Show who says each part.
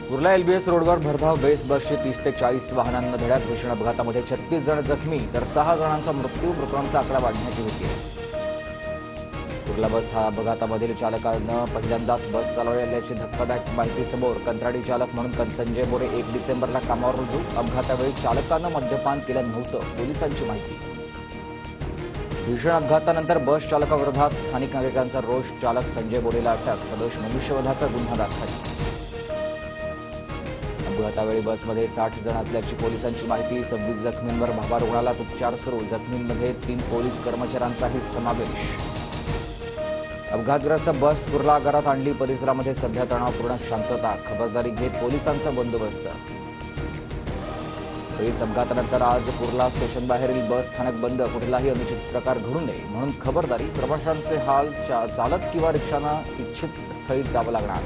Speaker 1: Kurla LBS रोडवर भरधाव बसची 30 ते 40 वाहनांना धडक. भीषण अपघातामध्ये 36 जण जखमी तर 6 जणांचा मृत्यू. मृतांचा आकडा वाढण्याची भीती आहे. कुर्ला बस अपघातामधील चालकानं पहिल्यांदाच बस चालवल्याची धक्कादायक माहिती समोर. कंत्राटी चालक म्हणून संजय मोरे 1 डिसेंबरला कामावर रुजू. अपघातावेळी चालकानं मद्यपान केलं नव्हतं, पोलिसांची माहिती. भीषण अपघातानंतर बस चालकाविरोधात स्थानिक नागरिकांचा रोष. चालक संजय मोरेला अटक. सदोष मनुष्यवधाचा गुन्हा दाखल. अपघातावेळी बसमध्ये 60 जण असल्याची पोलिसांची माहिती. 26 जखमींवर भाभा रुग्णालयात उपचार सुरू. जखमींमध्ये 3 पोलीस कर्मचाऱ्यांचाही समावेश. अपघातग्रस्त बस कुर्ला आगारात आणली. परिसरामध्ये सध्या तणावपूर्ण शांतता. खबरदारी घेत पोलिसांचा बंदोबस्त. पोलीस अपघातानंतर आज कुर्ला स्टेशन बाहेरील बस स्थानक बंद. कुठलाही अनुचित प्रकार घडू नये म्हणून खबरदारी. प्रवाशांचे हाल. चालक किंवा रिक्षांना इच्छित स्थळी जावं लागणार.